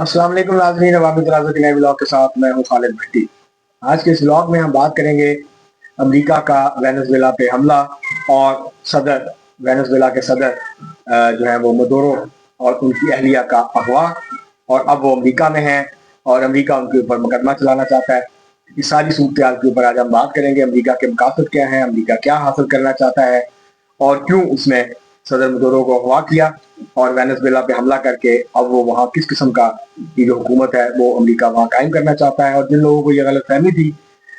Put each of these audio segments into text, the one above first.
अस्सलाम वालेकुम नाज़रीन, अवामी तराज़ा के नए ब्लॉग के साथ मैं हूँ खालिद भट्टी। आज के इस ब्लॉग में हम बात करेंगे अमेरिका का वेनेजुएला पे हमला और सदर वेनेजुएला के सदर जो है वो मदुरो और उनकी अहलिया का अगवा, और अब वो अमेरिका में हैं और अमेरिका उनके ऊपर मुकदमा चलाना चाहता है। इस सारी सूरत के ऊपर आज हम बात करेंगे। अमेरिका के मकासद क्या हैं, अमेरिका क्या हासिल करना चाहता है और क्यों उसने सदर मदुरो को अगवा किया और वेनेजुएला पे हमला करके अब वो वहाँ किस किस्म का की जो हुकूमत है वो अमेरिका वहाँ कायम करना चाहता है। और जिन लोगों को ये गलत फहमी थी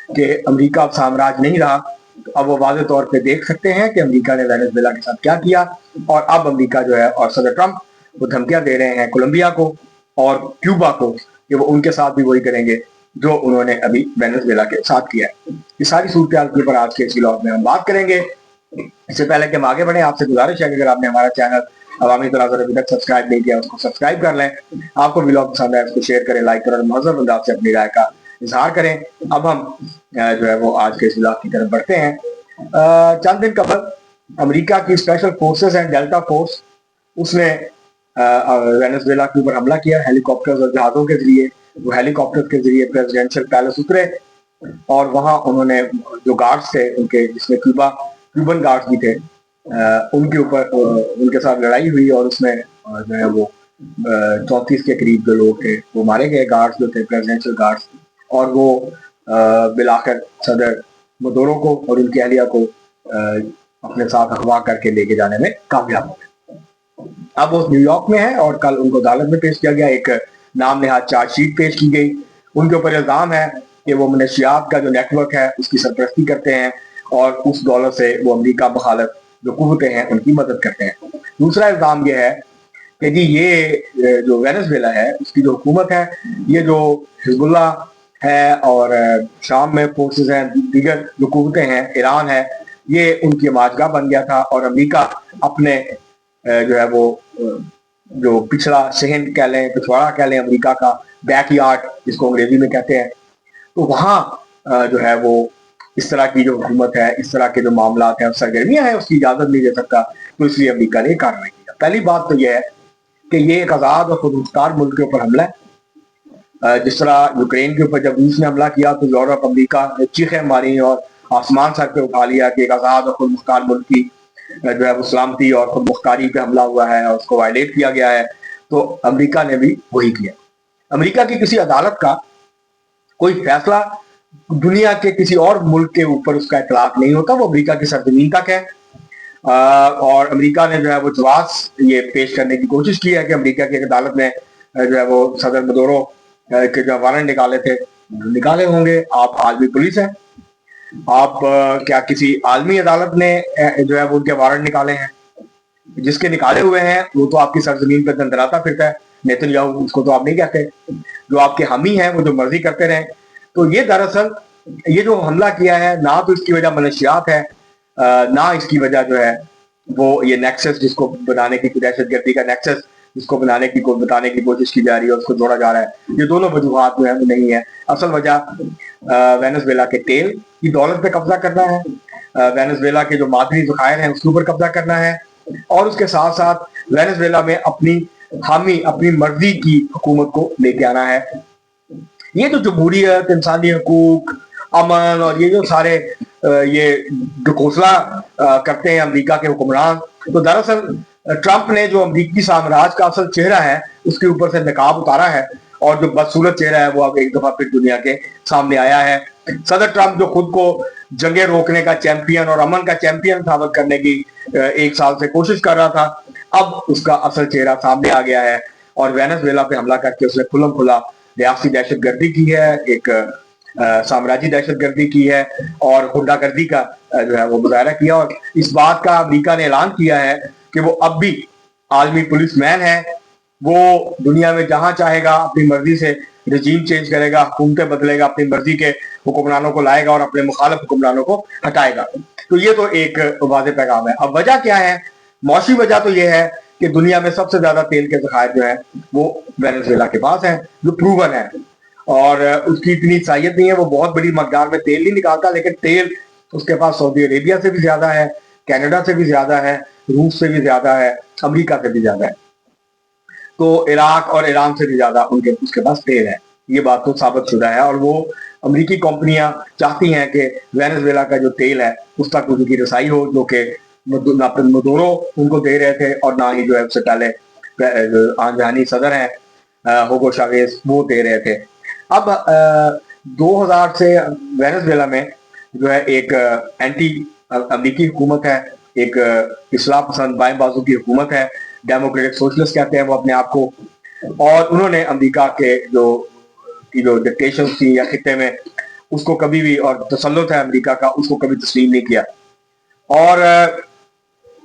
कि अमेरिका अब साम्राज्य नहीं रहा, तो अब वो वाज़ेह तौर पे देख सकते हैं कि अमेरिका ने वेनेजुएला के साथ क्या किया। और अब अमेरिका जो है और सदर ट्रंप वो धमकियां दे रहे हैं कोलंबिया को और क्यूबा को कि वो उनके साथ भी वही करेंगे जो उन्होंने अभी वेनेजुएला के साथ किया है। ये सारी सूरत के ऊपर आज के इस व्लॉग में हम बात करेंगे। इससे पहले कि हम आगे बढ़े, आपसे गुजारिश है कि अगर आपने हमारा चैनल अवामी तराज़ा अभी तक सब्सक्राइब नहीं किया उसको सब्सक्राइब कर लें। आपको व्लॉग पसंद है उसको शेयर करें, लाइक करें और महज़ब अंदाज से अपनी राय का इजहार करें। अब हम जो है वो आज के इस व्लॉग की तरफ बढ़ते हैं। चंद दिन कबल अमेरिका की special forces and delta force उसने वेनेजुएला के ऊपर हमला किया हेलीकॉप्टर्स और जहाज़ों के जरिए। वो हेलीकॉप्टर के जरिए प्रेसिडेंशियल पैलेस उतरे और वहाँ उन्होंने जो गार्ड्स थे उनके, जिसमें क्यूबन गार्ड्स भी थे, उनके ऊपर उनके साथ लड़ाई हुई और उसमें जो है वो 34 के करीब जो लोग थे वो मारे गए, गार्ड्स जो थे प्रेसिडेंशियल गार्ड्स। और वो बिलाकर सदर मदुरो को और उनकी अहलिया को अपने साथ अगवा करके लेके जाने में कामयाब हो गए। अब वो न्यूयॉर्क में है और कल उनको अदालत में पेश किया गया। एक नाम नेहाद चार्जशीट पेश की गई। उनके ऊपर इल्जाम है कि वो मनशियात का जो नेटवर्क है उसकी सरपरस्ती करते हैं और उस दौलत से वो अमेरिका मुखालिफ जो कुव्वतें हैं उनकी मदद करते हैं। दूसरा इल्जाम ये है कि जी ये जो वेनेजुएला है उसकी जो हुकूमत है, ये जो हिजबुल्ला है और शाम में फोर्सेस हैं, दीगर जो कुव्वतें हैं, ईरान है, ये उनकी माजगा बन गया था और अमेरिका अपने जो है वो जो पिछड़ा शहर कह लें, पिछवाड़ा कह लें, अमेरिका का बैकयार्ड जिसको अंग्रेजी में कहते हैं, तो वहाँ जो है वो इस तरह की जो हुकूमत है, इस तरह के जो मामला हैं और सरगर्मियां हैं उसकी इजाजत नहीं दे सकता। तो इसलिए अमेरिका ने कार्रवाई की। पहली बात तो यह है कि ये एक आज़ाद और खुद मुख्तार मुल्क के ऊपर हमला है। जिस तरह यूक्रेन के ऊपर जब रूस ने हमला किया तो यूरोप, अमेरिका ने चीखें मारी और आसमान सर पे उठा लिया कि एक आज़ाद और खुद मुख्तार मुल्क की जो है वो सलामती और खुद मुख्तारी पे हमला हुआ है और उसको वायलेट किया गया है। तो अमेरिका ने भी वही किया। अमेरिका की किसी अदालत का कोई फैसला दुनिया के किसी और मुल्क के ऊपर उसका इतलाक नहीं होता, वो अमेरिका की सरजमीन तक है। और अमेरिका ने जो है वो जवाब ये पेश करने की कोशिश की है कि अमेरिका की अदालत ने जो है वो सदर मदुरो के जो वारंट निकाले थे, निकाले होंगे। आप आलमी पुलिस है, आप क्या किसी आलमी अदालत ने जो है वो उनके वारंट निकाले हैं? जिसके निकाले हुए हैं वो तो आपकी सरजमीन पर दंदराता फिरता है, नेतन्याहू, उसको तो आप नहीं कहते। जो आपके हामी हैं वो जो मर्जी करते रहे। तो ये दरअसल ये जो हमला किया है, ना तो इसकी वजह मनशियात है, ना इसकी वजह जो है वो ये नेक्सस जिसको बनाने की, दहशतगर्दी का नेक्सस जिसको बनाने की बताने की कोशिश की जा रही है, उसको जोड़ा जा रहा है। ये दोनों वजूहात जो है वो नहीं है। असल वजह वेनेजुएला के तेल की दौलत पे कब्जा करना है, वेनेजुएला के जो मादनी ज़खायर हैं उसके ऊपर कब्जा करना है और उसके साथ साथ वेनेजुएला में अपनी हामी, अपनी मर्जी की हुकूमत को लेके आना है। ये जो जमहूरियत, इंसानी हकूक, अमन और ये जो सारे ये जो घोषणा करते हैं अमेरिका के हुक्मरान, तो दरअसल ट्रंप ने जो अमेरिकी साम्राज्य का असल चेहरा है उसके ऊपर से नकाब उतारा है और जो बदसूरत चेहरा है वो अब एक दफा फिर दुनिया के सामने आया है। सदर ट्रंप जो खुद को जंगे रोकने का चैंपियन और अमन का चैंपियन साबित करने की 1 साल से कोशिश कर रहा था, अब उसका असल चेहरा सामने आ गया है और वेनेजुएला पे हमला करके उसने खुल्लम खुला रियासती दहशतगर्दी की है, एक साम्राज्य दहशतगर्दी की है और गुंडागर्दी का जो है वो मुजाहरा किया। और इस बात का अमेरिका ने ऐलान किया है कि वो अब भी आलमी पुलिस मैन है। वो दुनिया में जहां चाहेगा अपनी मर्जी से रजीम चेंज करेगा, हुकूमतें बदलेगा, अपनी मर्जी के हुक्मरानों को लाएगा और अपने मुखालिफ हुक्मरानों को हटाएगा। तो ये तो एक वाज़ेह पैगाम है। अब वजह क्या है? मौसमी वजह तो ये है कि दुनिया में सबसे ज्यादा तेल के ज़खायर जो है वो वेनेजुएला के पास है, जो प्रूवन है और उसकी इतनी साहियत नहीं है, वो बहुत बड़ी मकदार में तेल नहीं निकालता, लेकिन तेल उसके पास सऊदी अरेबिया से भी ज्यादा है, कनाडा से भी ज्यादा है, रूस से भी ज्यादा है, अमेरिका से भी ज्यादा है। تو عراق اور ایران سے بھی زیادہ اس کے پاس تیل ہے. یہ بات تو ثابت شدہ ہے, اور وہ امریکی کمپنیاں چاہتی ہیں کہ وینزویلا کا جو تیل ہے اس تک ان کی رسائی ہو, جو کہ نہ مدورو ان کو دے رہے تھے اور نہ ہی جو ہے اس سے پہلے آن جہانی صدر ہیں ہوگو شاویز وہ دے رہے تھے. اب 2000 سے وینزویلا میں جو ہے ایک اینٹی امریکی حکومت ہے, ایک اصلاح پسند بائیں بازو کی حکومت ہے, ڈیموکریٹک سوشلسٹ کہتے ہیں وہ اپنے آپ کو, اور انہوں نے امریکہ کے جو ڈکٹیشن تھی یا خطے میں اس کو کبھی بھی, اور تسلط ہے امریکہ کا, اس کو کبھی تسلیم نہیں کیا. اور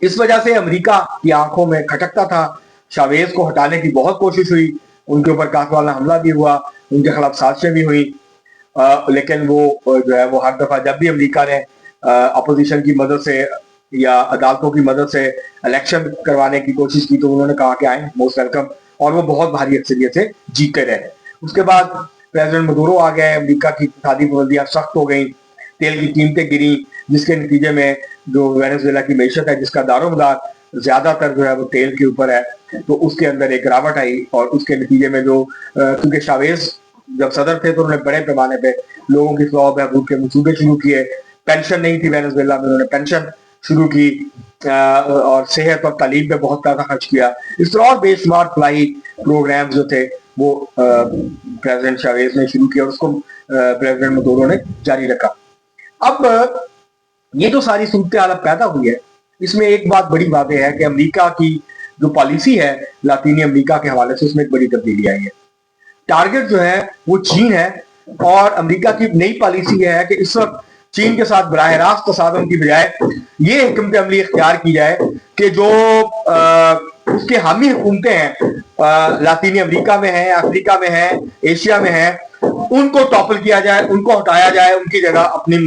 اس وجہ سے امریکہ کی آنکھوں میں کھٹکتا تھا. شاویز کو ہٹانے کی بہت کوشش ہوئی, ان کے اوپر قاتلانہ حملہ بھی ہوا, ان کے خلاف سازشیں بھی ہوئی, لیکن وہ جو ہے وہ ہر دفعہ جب بھی امریکہ نے اپوزیشن کی مدد سے یا عدالتوں کی مدد سے الیکشن کروانے کی کوشش کی تو انہوں نے کہا کہ آئیں, موسٹ ویلکم, اور وہ بہت بھاری اکثریت سے جیتے رہے. اس کے بعد پریزیڈنٹ مدورو آ گئے, امریکہ کی اقتصادی پابندیاں سخت ہو گئیں, تیل کی قیمتیں گریں, جس کے نتیجے میں جو وینزویلا کی معیشت ہے جس کا دار و مدار زیادہ تر جو ہے وہ تیل کے اوپر ہے, تو اس کے اندر ایک گراوٹ آئی. اور اس کے نتیجے میں جو کیونکہ شاویز جب صدر تھے تو انہوں نے بڑے پیمانے پہ لوگوں کی فلاح و بہبود کے منصوبے شروع کیے. پینشن نہیں تھی وینزویلا میں, انہوں نے پینشن شروع کی, اور صحت اور تعلیم پہ بہت پیسہ خرچ کیا. اس طرح اور بے شمار فلاحی پروگرام جو تھے وہ پریزیڈنٹ شاویز نے شروع کیا, اور اس کو پریزیڈنٹ مدورو نے جاری رکھا. اب یہ جو ساری صورتحال پیدا ہوئی ہے, اس میں ایک بات بڑی واضح ہے کہ امریکہ کی جو پالیسی ہے لاطینی امریکہ کے حوالے سے اس میں ایک بڑی تبدیلی آئی ہے. ٹارگٹ جو ہے وہ چین ہے, اور امریکہ کی نئی پالیسی یہ ہے کہ اس وقت چین کے ساتھ براہ راست تصادم کی بجائے یہ حکمت عملی اختیار کی جائے کہ جو اس کے حامی حکومتیں ہیں لاطینی امریکہ میں ہیں, افریقہ میں ہیں, ایشیا میں ہیں, ان کو ٹاپل کیا جائے, ان کو ہٹایا جائے, ان کی جگہ اپنی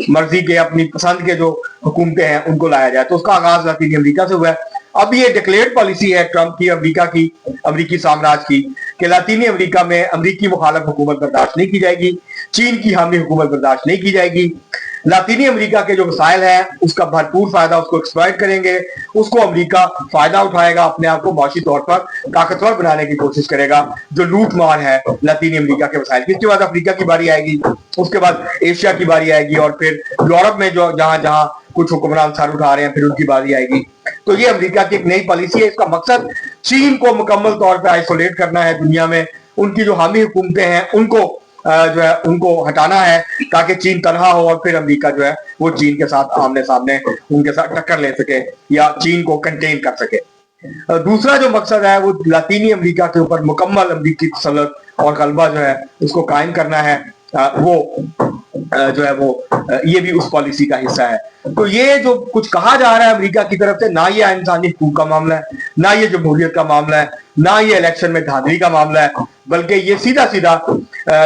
مرضی کے اپنی پسند کے جو حکومتیں ہیں ان کو لایا جائے. تو اس کا آغاز لاطینی امریکہ سے ہوا ہے. اب یہ ڈکلیئرڈ پالیسی ہے ٹرمپ کی, امریکہ کی, امریکی سامراج کی, کہ لاطینی امریکہ میں امریکی مخالف حکومت برداشت نہیں کی جائے گی, چین کی حامی حکومت برداشت نہیں کی جائے گی. لاطینی امریکہ کے جو وسائل ہیں اس کا بھرپور فائدہ اس کو ایکسپلائٹ کریں گے, اس کو امریکہ فائدہ اٹھائے گا, اپنے آپ کو معاشی طور پر طاقتور بنانے کی کوشش کرے گا. جو لوٹ مار ہے لاطینی امریکہ کے وسائل کی, اس کے بعد افریقہ کی باری آئے گی, اس کے بعد ایشیا کی باری آئے گی, اور پھر یورپ میں جو جہاں جہاں کچھ حکمران سر اٹھا رہے ہیں پھر ان کی باری آئے گی. تو یہ امریکہ کی ایک نئی پالیسی ہے. اس کا مقصد چین کو مکمل طور پہ آئسولیٹ کرنا ہے دنیا میں, ان کی جو حامی حکومتیں ہیں ان کو جو ہے ان کو ہٹانا ہے تاکہ چین تنہا ہو, اور پھر امریکہ جو ہے وہ چین کے ساتھ آمنے سامنے ان کے ساتھ ٹکر لے سکے یا چین کو کنٹین کر سکے. دوسرا جو مقصد ہے وہ لاطینی امریکہ کے اوپر مکمل امریکی تسلط اور غلبہ جو ہے اس کو قائم کرنا ہے. وہ جو ہے وہ یہ بھی اس پالیسی کا حصہ ہے. تو یہ جو کچھ کہا جا رہا ہے امریکہ کی طرف سے, نہ یہ انسانی حقوق کا معاملہ ہے, نہ یہ جمہوریت کا معاملہ ہے, نہ یہ الیکشن میں دھاندلی کا معاملہ ہے, بلکہ یہ سیدھا سیدھا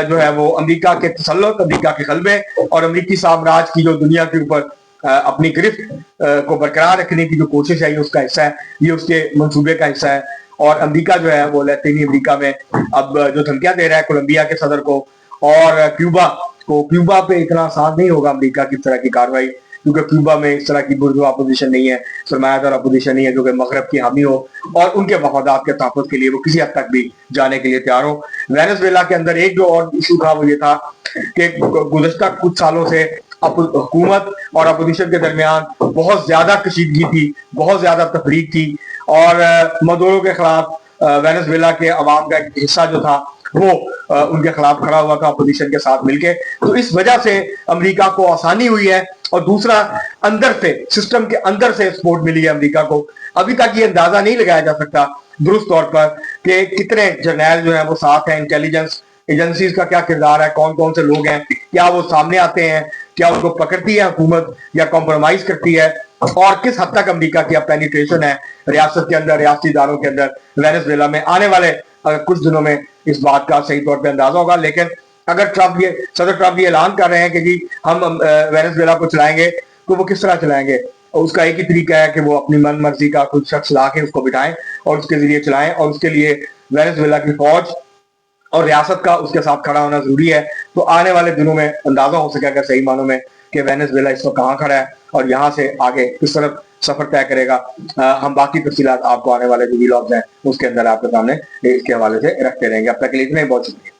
جو ہے وہ امریکہ کے تسلط, امریکہ کے غلبے اور امریکی سامراج کی جو دنیا کے اوپر اپنی گرفت کو برقرار رکھنے کی جو کوشش ہے یہ اس کا حصہ ہے, یہ اس کے منصوبے کا حصہ ہے. اور امریکہ جو ہے وہ لاطینی امریکہ میں اب جو دھمکیاں دے رہا ہے کولمبیا کے صدر کو اور کیوبا پہ اتنا آسان نہیں ہوگا امریکہ کی طرح کی کاروائی, کیونکہ کیوبا میں اس طرح کی برجو اپوزیشن نہیں ہے, سرمایہ دار اپوزیشن نہیں ہے جو کہ مغرب کی حامی ہو اور ان کے مفادات کے تحفظ کے لیے وہ کسی حد تک بھی جانے کے لیے تیار ہو. وینزویلا کے اندر ایک جو اور ایشو تھا وہ یہ تھا کہ گزشتہ کچھ سالوں سے حکومت اور اپوزیشن کے درمیان بہت زیادہ کشیدگی تھی, بہت زیادہ تفریق تھی, اور مدورو کے خلاف وینزویلا کے عوام کا ایک حصہ جو تھا وہ ان کے خلاف کھڑا ہوا تھا اپوزیشن کے ساتھ مل کے. تو اس وجہ سے امریکہ کو آسانی ہوئی ہے, اور دوسرا اندر سے سسٹم کے اندر سے سپورٹ ملی ہے امریکہ کو. ابھی تک یہ اندازہ نہیں لگایا جا سکتا درست طور پر کہ کتنے جرنیل جو ہیں وہ ساتھ ہیں, انٹیلیجنس ایجنسیز کا کیا کردار ہے, کون کون سے لوگ ہیں, کیا وہ سامنے آتے ہیں, کیا ان کو پکڑتی ہے حکومت یا کمپرومائز کرتی ہے, اور کس حد تک امریکہ کی پینیٹریشن ہے ریاست کے اندر, ریاستی اداروں کے اندر وینزویلا میں. آنے والے کچھ دنوں میں اس بات کا صحیح طور پہ اندازہ ہوگا. لیکن اگر صدر ٹرمپ یہ اعلان کر رہے ہیں کہ جی ہم وینزویلا کو چلائیں گے, تو وہ کس طرح چلائیں گے؟ اس کا ایک ہی طریقہ ہے کہ وہ اپنی من مرضی کا کچھ شخص لا کے اس کو بٹھائیں اور اس کے ذریعے چلائیں, اور اس کے لیے وینزویلا کی فوج اور ریاست کا اس کے ساتھ کھڑا ہونا ضروری ہے. تو آنے والے دنوں میں اندازہ ہو سکے گا صحیح معنوں میں کہ وینزویلا اس وقت کہاں کھڑا ہے اور یہاں سے آگے کس طرف सफर तय करेगा। हम बाकी तफसीलात आपको आने वाले जो व्लॉग्स हैं उसके अंदर आपके सामने इसके हवाले से रखते रहेंगे। अब तक के लिए इतना ही, बहुत शुक्रिया।